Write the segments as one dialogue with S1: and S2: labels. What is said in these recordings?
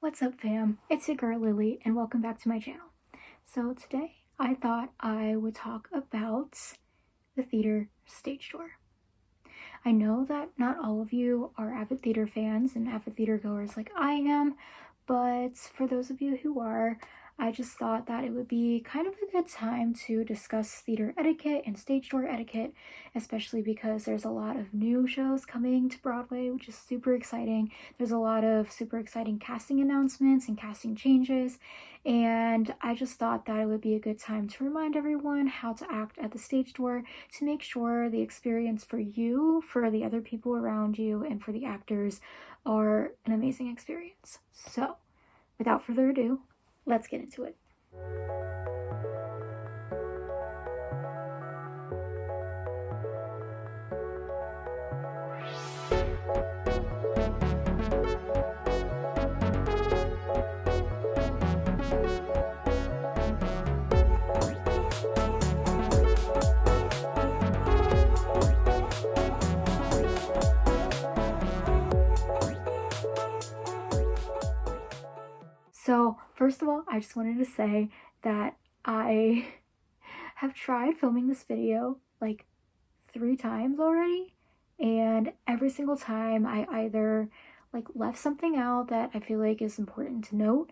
S1: What's up, fam? It's your girl Lily, and welcome back to my channel. So today I thought I would talk about the theater stage door. I know that not all of you are avid theater fans and avid theater goers like I am, but for those of you who are, I just thought that it would be kind of a good time to discuss theater etiquette and stage door etiquette, especially because there's a lot of new shows coming to Broadway, which is super exciting. There's a lot of super exciting casting announcements and casting changes, and I just thought that it would be a good time to remind everyone how to act at the stage door to make sure the experience for you, for the other people around you, and for the actors are an amazing experience. So, without further ado, let's get into it. So, first of all, I just wanted to say that I have tried filming this video like 3 times already, and every single time I either like left something out that I feel like is important to note,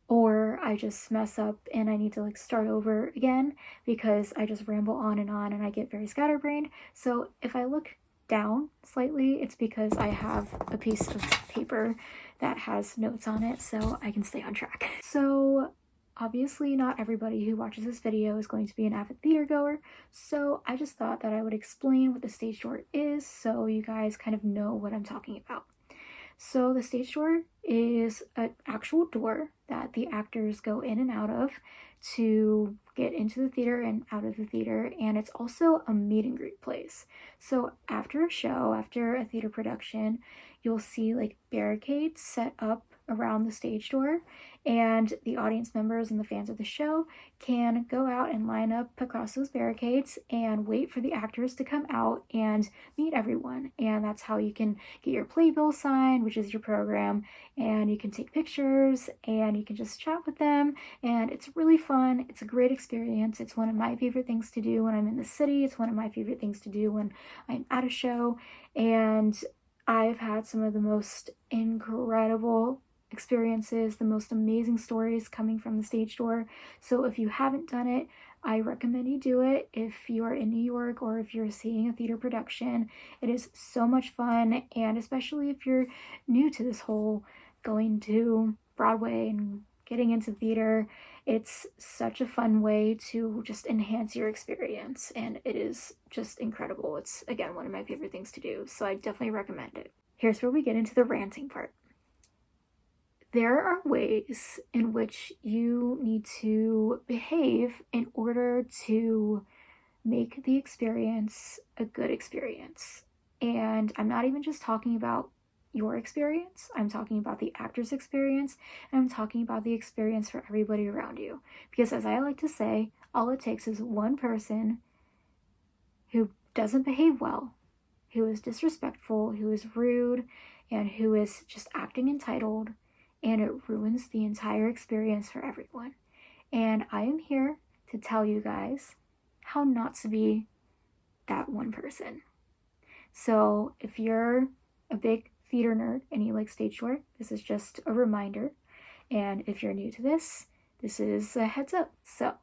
S1: or I just mess up and I need to like start over again because I just ramble on and I get very scatterbrained. So if I look down slightly, it's because I have a piece of paper that has notes on it so I can stay on track. So obviously not everybody who watches this video is going to be an avid theater goer, so I just thought that I would explain what the stage door is so you guys kind of know what I'm talking about. So the stage door is an actual door that the actors go in and out of to get into the theater and out of the theater, and it's also a meet and greet place. So after a show, after a theater production, you'll see like barricades set up around the stage door, and the audience members and the fans of the show can go out and line up across those barricades and wait for the actors to come out and meet everyone. And that's how you can get your playbill signed, which is your program, and you can take pictures and you can just chat with them, and it's really fun. It's a great experience. It's one of my favorite things to do when I'm in the city. It's one of my favorite things to do when I'm at a show, and I've had some of the most incredible experiences, the most amazing stories coming from the stage door. So if you haven't done it, I recommend you do it if you are in New York or if you're seeing a theater production. It is so much fun, and especially if you're new to this whole going to Broadway and getting into theater, it's such a fun way to just enhance your experience, and it is just incredible. It's, again, one of my favorite things to do, so I definitely recommend it. Here's where we get into the ranting part. There are ways in which you need to behave in order to make the experience a good experience. And I'm not even just talking about your experience, I'm talking about the actor's experience, and I'm talking about the experience for everybody around you. Because as I like to say, all it takes is one person who doesn't behave well, who is disrespectful, who is rude, and who is just acting entitled, and it ruins the entire experience for everyone. And I am here to tell you guys how not to be that one person. So if you're a big theater nerd and you like stage door, this is just a reminder. And if you're new to this, this is a heads up. So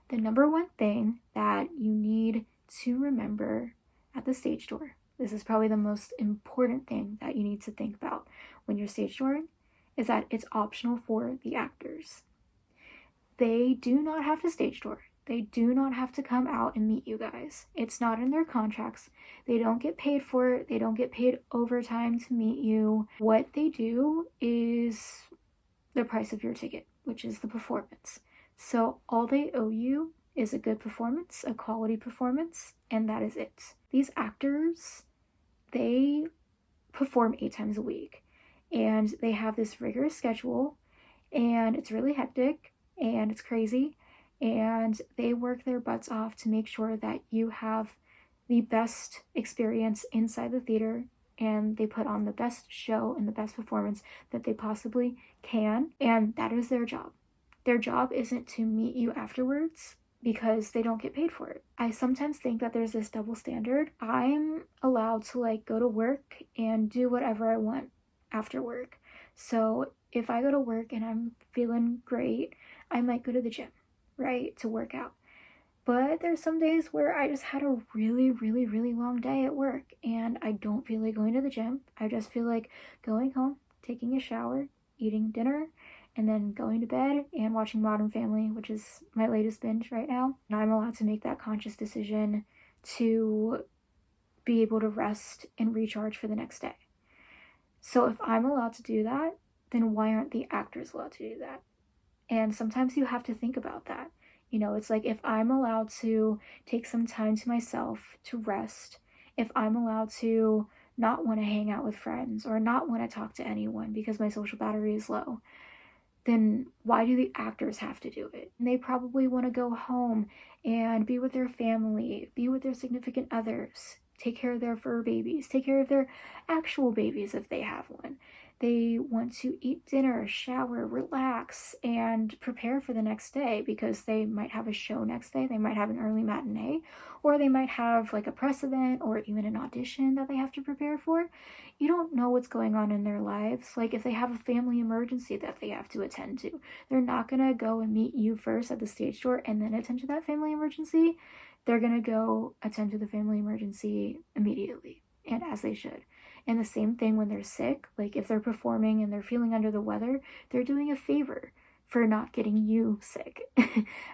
S1: the number one thing that you need to remember at the stage door, this is probably the most important thing that you need to think about when you're stage dooring, is that it's optional for the actors. They do not have to stage door. They do not have to come out and meet you guys. It's not in their contracts. They don't get paid for it. They don't get paid overtime to meet you. What they do is the price of your ticket, which is the performance. So all they owe you is a good performance, a quality performance, and that is it. These actors, they perform 8 times a week. And they have this rigorous schedule, and it's really hectic, and it's crazy, and they work their butts off to make sure that you have the best experience inside the theater and they put on the best show and the best performance that they possibly can, and that is their job. Their job isn't to meet you afterwards because they don't get paid for it. I sometimes think that there's this double standard. I'm allowed to like go to work and do whatever I want after work. So if I go to work and I'm feeling great, I might go to the gym, right, to work out. But there's some days where I just had a really, really, really long day at work and I don't feel like going to the gym. I just feel like going home, taking a shower, eating dinner, and then going to bed and watching Modern Family, which is my latest binge right now. And I'm allowed to make that conscious decision to be able to rest and recharge for the next day. So if I'm allowed to do that, then why aren't the actors allowed to do that? And sometimes you have to think about that. You know, it's like if I'm allowed to take some time to myself to rest, if I'm allowed to not want to hang out with friends or not want to talk to anyone because my social battery is low, then why do the actors have to do it? And they probably want to go home and be with their family, be with their significant others, take care of their fur babies, take care of their actual babies if they have one. They want to eat dinner, shower, relax, and prepare for the next day because they might have a show next day. They might have an early matinee, or they might have like a press event or even an audition that they have to prepare for. You don't know what's going on in their lives. Like if they have a family emergency that they have to attend to, they're not going to go and meet you first at the stage door and then attend to that family emergency. They're going to go attend to the family emergency immediately, and as they should. And the same thing when they're sick, like if they're performing and they're feeling under the weather, they're doing a favor for not getting you sick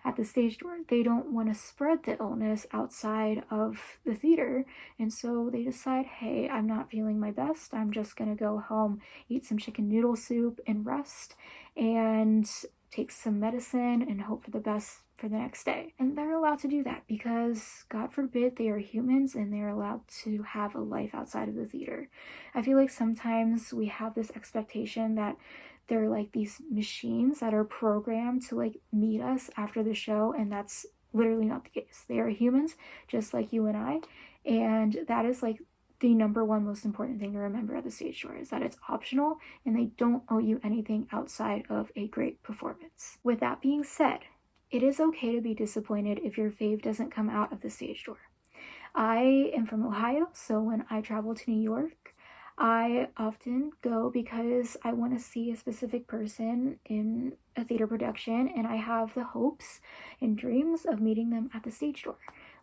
S1: at the stage door. They don't want to spread the illness outside of the theater. And so they decide, hey, I'm not feeling my best. I'm just going to go home, eat some chicken noodle soup and rest and take some medicine and hope for the best for the next day. And they're allowed to do that because, God forbid, they are humans and they're allowed to have a life outside of the theater. I feel like sometimes we have this expectation that they're like these machines that are programmed to like meet us after the show, and that's literally not the case. They are humans just like you and I, and that is like the number one most important thing to remember at the stage door is that it's optional and they don't owe you anything outside of a great performance. With that being said, it is okay to be disappointed if your fave doesn't come out of the stage door. I am from Ohio, so when I travel to New York, I often go because I want to see a specific person in a theater production and I have the hopes and dreams of meeting them at the stage door.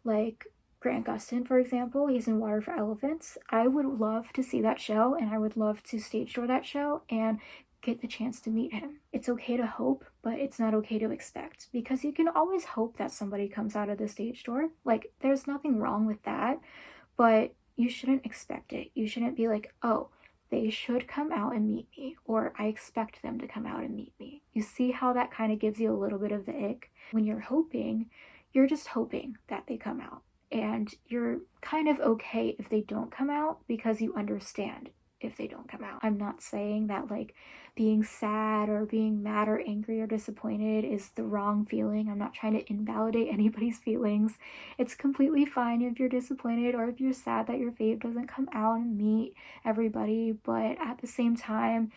S1: Like Grant Gustin, for example, he's in Water for Elephants. I would love to see that show and I would love to stage door that show and get the chance to meet him. It's okay to hope, but it's not okay to expect because you can always hope that somebody comes out of the stage door. Like, there's nothing wrong with that, but you shouldn't expect it. You shouldn't be like, oh, they should come out and meet me, or I expect them to come out and meet me. You see how that kind of gives you a little bit of the ick? When you're hoping, you're just hoping that they come out. And you're kind of okay if they don't come out because you understand if they don't come out. I'm not saying that like being sad or being mad or angry or disappointed is the wrong feeling. I'm not trying to invalidate anybody's feelings. It's completely fine if you're disappointed or if you're sad that your fave doesn't come out and meet everybody, but at the same time,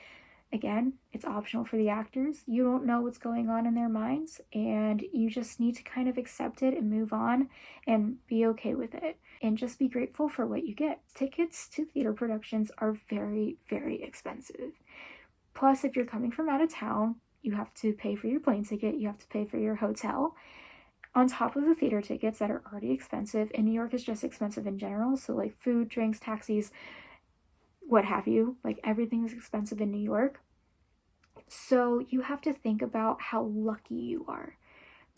S1: again, it's optional for the actors. You don't know what's going on in their minds, and you just need to kind of accept it and move on and be okay with it. And just be grateful for what you get. Tickets to theater productions are very, very expensive. Plus, if you're coming from out of town, you have to pay for your plane ticket, you have to pay for your hotel. On top of the theater tickets that are already expensive, and New York is just expensive in general, so like food, drinks, taxis, what have you, like everything is expensive in New York. So you have to think about how lucky you are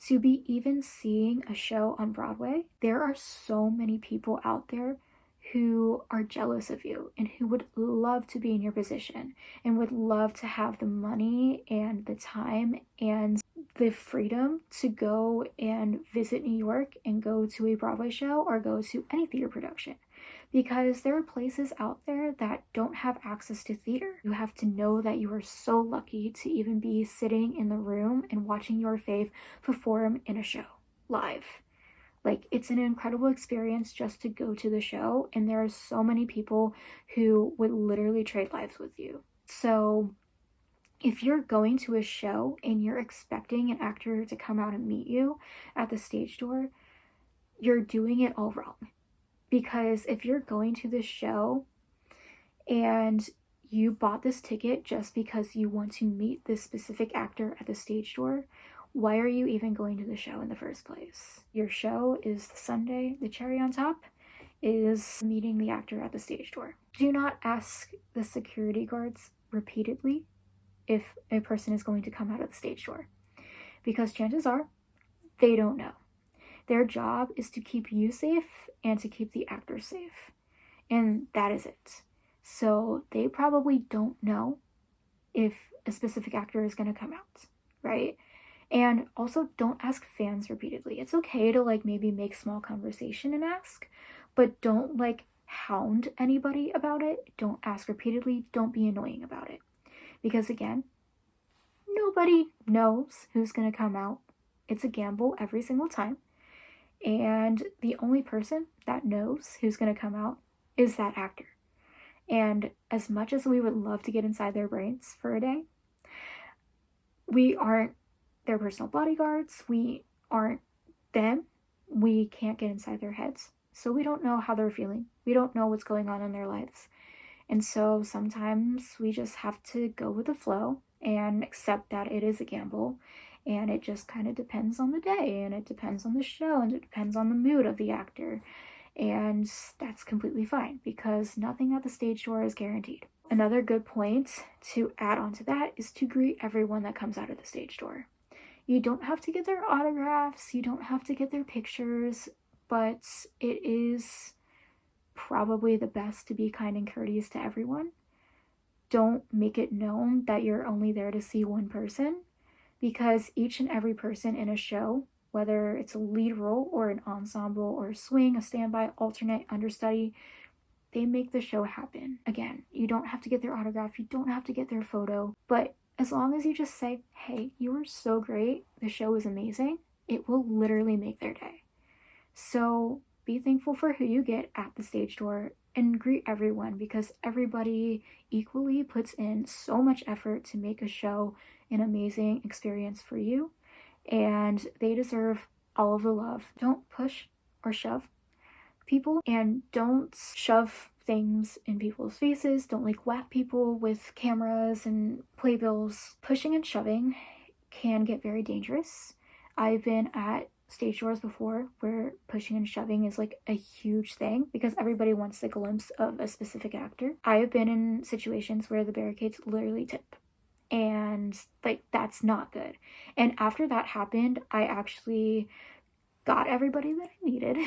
S1: to be even seeing a show on Broadway. There are so many people out there who are jealous of you and who would love to be in your position and would love to have the money and the time and the freedom to go and visit New York and go to a Broadway show or go to any theater production. Because there are places out there that don't have access to theater. You have to know that you are so lucky to even be sitting in the room and watching your fave perform in a show live. Like, it's an incredible experience just to go to the show, and there are so many people who would literally trade lives with you. So if you're going to a show and you're expecting an actor to come out and meet you at the stage door, you're doing it all wrong. Because if you're going to this show and you bought this ticket just because you want to meet this specific actor at the stage door, why are you even going to the show in the first place? Your show is the Sunday. The cherry on top is meeting the actor at the stage door. Do not ask the security guards repeatedly if a person is going to come out of the stage door, because chances are they don't know. Their job is to keep you safe and to keep the actor safe, and that is it. So they probably don't know if a specific actor is going to come out, right? And also, don't ask fans repeatedly. It's okay to like maybe make small conversation and ask, but don't like hound anybody about it. Don't ask repeatedly. Don't be annoying about it. Because again, nobody knows who's going to come out. It's a gamble every single time. And the only person that knows who's going to come out is that actor. And as much as we would love to get inside their brains for a day, we aren't their personal bodyguards. We aren't them. We can't get inside their heads. So we don't know how they're feeling. We don't know what's going on in their lives. And so sometimes we just have to go with the flow and accept that it is a gamble. And it just kind of depends on the day, and it depends on the show, and it depends on the mood of the actor. And that's completely fine, because nothing at the stage door is guaranteed. Another good point to add on to that is to greet everyone that comes out of the stage door. You don't have to get their autographs, you don't have to get their pictures, but it is probably the best to be kind and courteous to everyone. Don't make it known that you're only there to see one person, because each and every person in a show, whether it's a lead role or an ensemble or a swing, a standby, alternate, understudy, they make the show happen. Again, you don't have to get their autograph, you don't have to get their photo, but as long as you just say, hey, you were so great, the show was amazing, it will literally make their day. So be thankful for who you get at the stage door and greet everyone, because everybody equally puts in so much effort to make a show an amazing experience for you, and they deserve all of the love. Don't push or shove people, and don't shove things in people's faces. Don't like whack people with cameras and playbills. Pushing and shoving can get very dangerous. I've been at stage doors before where pushing and shoving is like a huge thing because everybody wants a glimpse of a specific actor. I have been in situations where the barricades literally tip, and like that's not good. And after that happened, I actually got everybody that I needed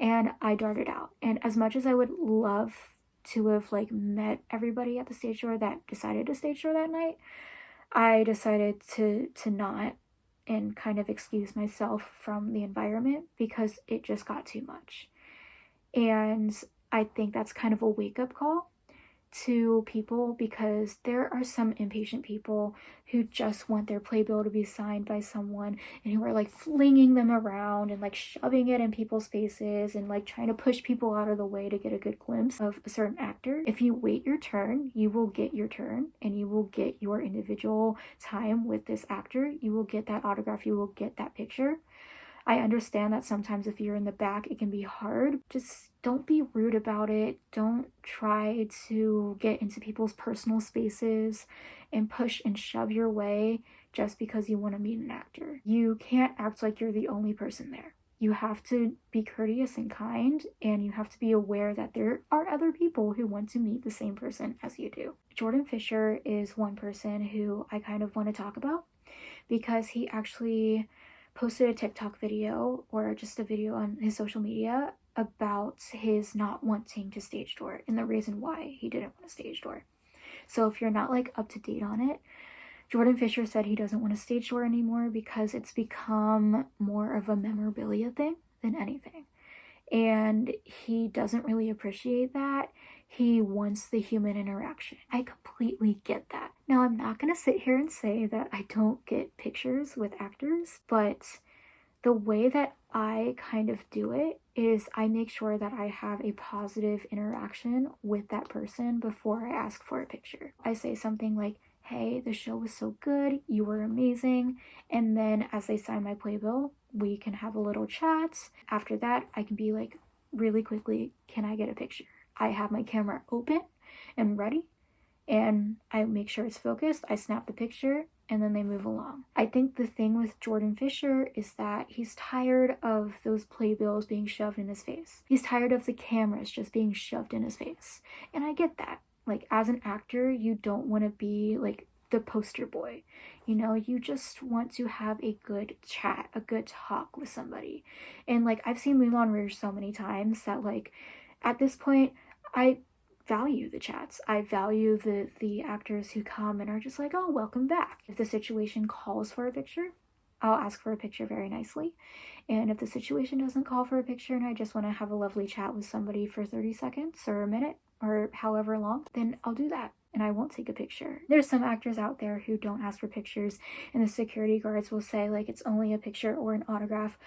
S1: and I darted out. And as much as I would love to have like met everybody at the stage door that decided to stage door that night, I decided to not, and kind of excuse myself from the environment because it just got too much. And I think that's kind of a wake-up call to people, because there are some impatient people who just want their playbill to be signed by someone and who are like flinging them around and like shoving it in people's faces and like trying to push people out of the way to get a good glimpse of a certain actor. If you wait your turn, you will get your turn and you will get your individual time with this actor. You will get that autograph, you will get that picture. I understand that sometimes if you're in the back, it can be hard. Just don't be rude about it. Don't try to get into people's personal spaces and push and shove your way just because you want to meet an actor. You can't act like you're the only person there. You have to be courteous and kind, and you have to be aware that there are other people who want to meet the same person as you do. Jordan Fisher is one person who I kind of want to talk about because he actually posted a TikTok video or just a video on his social media about his not wanting to stage door and the reason why he didn't want to stage door. So if you're not like up to date on it, Jordan Fisher said he doesn't want to stage door anymore because it's become more of a memorabilia thing than anything. And he doesn't really appreciate that. He wants the human interaction. I completely get that. Now, I'm not going to sit here and say that I don't get pictures with actors, but the way that I kind of do it is I make sure that I have a positive interaction with that person before I ask for a picture. I say something like, hey, the show was so good, you were amazing. And then as they sign my playbill, we can have a little chat. After that, I can be like, really quickly, can I get a picture? I have my camera open and ready, and I make sure it's focused. I snap the picture, and then they move along. I think the thing with Jordan Fisher is that he's tired of those playbills being shoved in his face. He's tired of the cameras just being shoved in his face. And I get that. Like, as an actor, you don't want to be like the poster boy. You know, you just want to have a good chat, a good talk with somebody. And like, I've seen Moulin Rouge so many times that like, at this point, I value the chats. I value the actors who come and are just like, oh, welcome back. If the situation calls for a picture, I'll ask for a picture very nicely. And if the situation doesn't call for a picture and I just want to have a lovely chat with somebody for 30 seconds or a minute or however long, then I'll do that. And I won't take a picture. There's some actors out there who don't ask for pictures, and the security guards will say like it's only a picture or an autograph,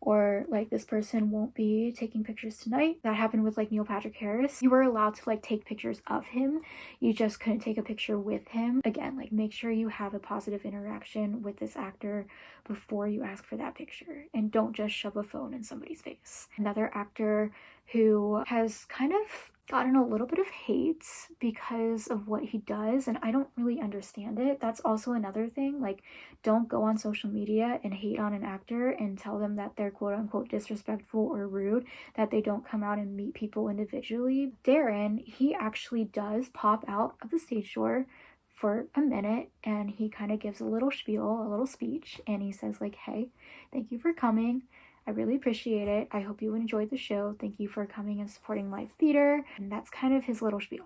S1: or like this person won't be taking pictures tonight. That happened with like Neil Patrick Harris. You were allowed to like take pictures of him, you just couldn't take a picture with him. Again, like make sure you have a positive interaction with this actor before you ask for that picture, and don't just shove a phone in somebody's face. Another actor who has kind of gotten a little bit of hate because of what he does, and I don't really understand it. That's also another thing. Like, don't go on social media and hate on an actor and tell them that they're quote unquote disrespectful or rude, that they don't come out and meet people individually. Darren, he actually does pop out of the stage door for a minute, and he kind of gives a little spiel, a little speech, and he says like, hey, thank you for coming. I really appreciate it. I hope you enjoyed the show. Thank you for coming and supporting live theater. And that's kind of his little spiel.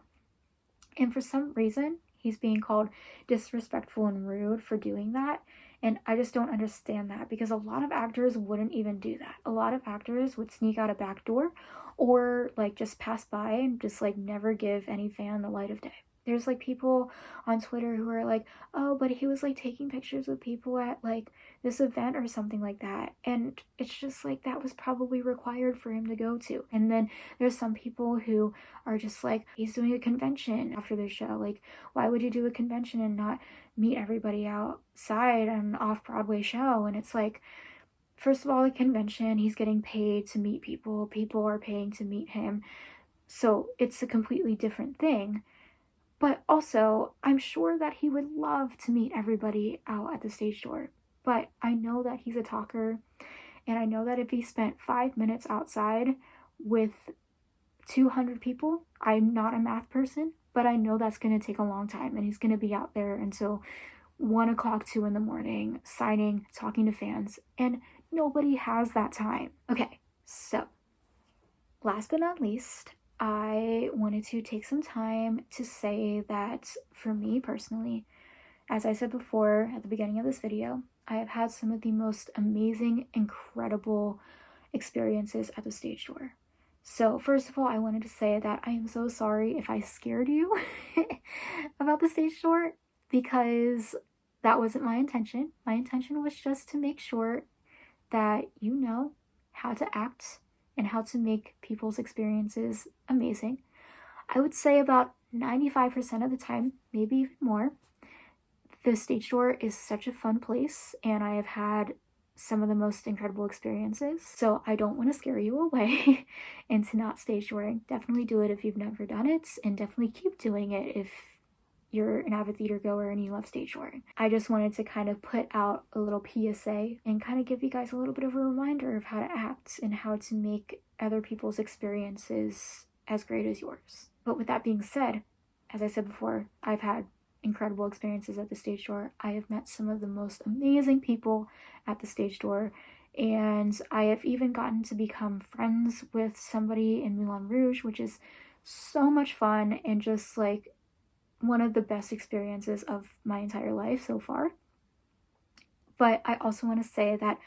S1: And for some reason, he's being called disrespectful and rude for doing that. And I just don't understand that, because a lot of actors wouldn't even do that. A lot of actors would sneak out a back door or like just pass by and just like never give any fan the light of day. There's like people on Twitter who are like, oh, but he was like taking pictures with people at like this event or something like that. And it's just like, that was probably required for him to go to. And then there's some people who are just like, he's doing a convention after the show. Like, why would you do a convention and not meet everybody outside an off-Broadway show? And it's like, first of all, a convention, he's getting paid to meet people. People are paying to meet him. So it's a completely different thing. But also, I'm sure that he would love to meet everybody out at the stage door. But I know that he's a talker, and I know that if he spent 5 minutes outside with 200 people, I'm not a math person, but I know that's going to take a long time, and he's going to be out there until 1 o'clock, 2 in the morning, signing, talking to fans, and nobody has that time. Okay, so last but not least, I wanted to take some time to say that for me personally, as I said before at the beginning of this video, I have had some of the most amazing, incredible experiences at the stage door. So first of all, I wanted to say that I am so sorry if I scared you about the stage door, because that wasn't my intention. My intention was just to make sure that you know how to act and how to make people's experiences amazing. I would say about 95% of the time, maybe even more, the stage door is such a fun place, and I have had some of the most incredible experiences. So I don't want to scare you away into not stage dooring. Definitely do it if you've never done it, and definitely keep doing it if you're an avid theater goer and you love stage dooring. I just wanted to kind of put out a little PSA and kind of give you guys a little bit of a reminder of how to act and how to make other people's experiences as great as yours. But with that being said, as I said before, I've had incredible experiences at the stage door. I have met some of the most amazing people at the stage door, and I have even gotten to become friends with somebody in Moulin Rouge, which is so much fun and just like one of the best experiences of my entire life so far. But I also want to say that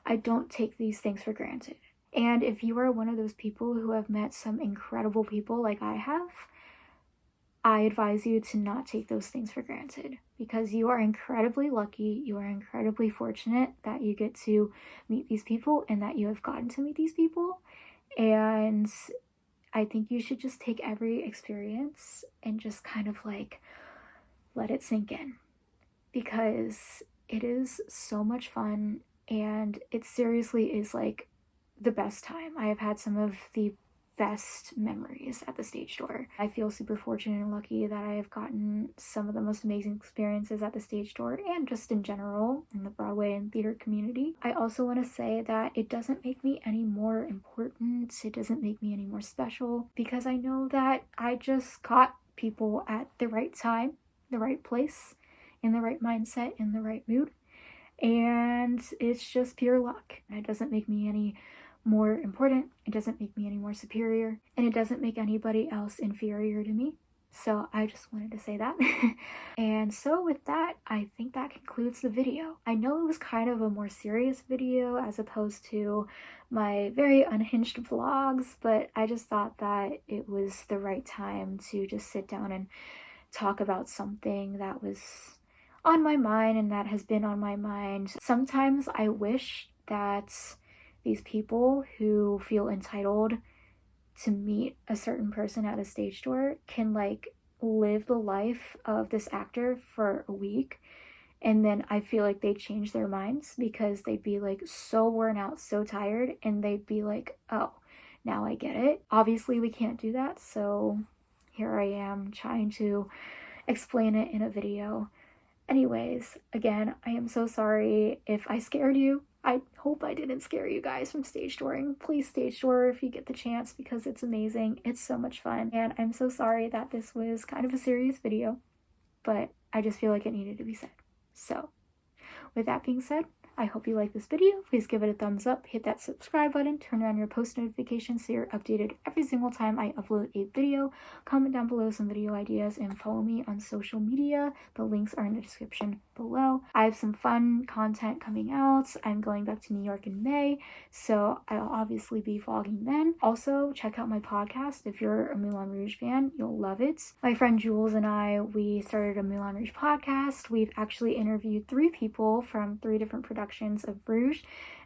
S1: I don't take these things for granted. And if you are one of those people who have met some incredible people like I have, I advise you to not take those things for granted, because you are incredibly lucky, you are incredibly fortunate that you get to meet these people and that you have gotten to meet these people. And I think you should just take every experience and just kind of like let it sink in, because it is so much fun and it seriously is like the best time. I have had some of the best memories at the stage door. I feel super fortunate and lucky that I have gotten some of the most amazing experiences at the stage door and just in general in the Broadway and theater community. I also want to say that it doesn't make me any more important, it doesn't make me any more special, because I know that I just caught people at the right time, the right place, in the right mindset, in the right mood, and it's just pure luck. It doesn't make me any more important, it doesn't make me any more superior, and it doesn't make anybody else inferior to me. So I just wanted to say that. And so with that, I think that concludes the video. I know it was kind of a more serious video as opposed to my very unhinged vlogs, but I just thought that it was the right time to just sit down and talk about something that was on my mind and that has been on my mind. Sometimes I wish that these people who feel entitled to meet a certain person at a stage door can like live the life of this actor for a week, and then I feel like they change their minds because they'd be like so worn out, so tired, and they'd be like, oh, now I get it. Obviously we can't do that, so here I am trying to explain it in a video. Anyways, again, I am so sorry if I scared you. I hope I didn't scare you guys from stage touring. Please stage tour if you get the chance, because it's amazing. It's so much fun. And I'm so sorry that this was kind of a serious video, but I just feel like it needed to be said. So, with that being said, I hope you like this video. Please give it a thumbs up, hit that subscribe button, turn on your post notifications so you're updated every single time I upload a video. Comment down below some video ideas and follow me on social media. The links are in the description below. I have some fun content coming out. I'm going back to New York in May, so I'll obviously be vlogging then. Also, check out my podcast. If you're a Moulin Rouge fan, you'll love it. My friend Jules and I, we started a Moulin Rouge podcast. We've actually interviewed 3 people from 3 different productions of Rouge,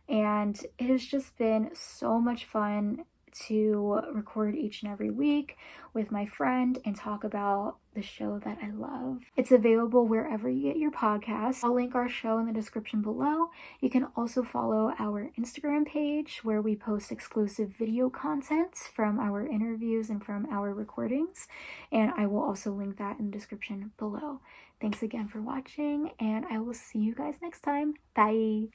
S1: and it has just been so much fun to record each and every week with my friend and talk about the show that I love. It's available wherever you get your podcasts. I'll link our show in the description below. You can also follow our Instagram page where we post exclusive video content from our interviews and from our recordings, and I will also link that in the description below. Thanks again for watching, and I will see you guys next time. Bye!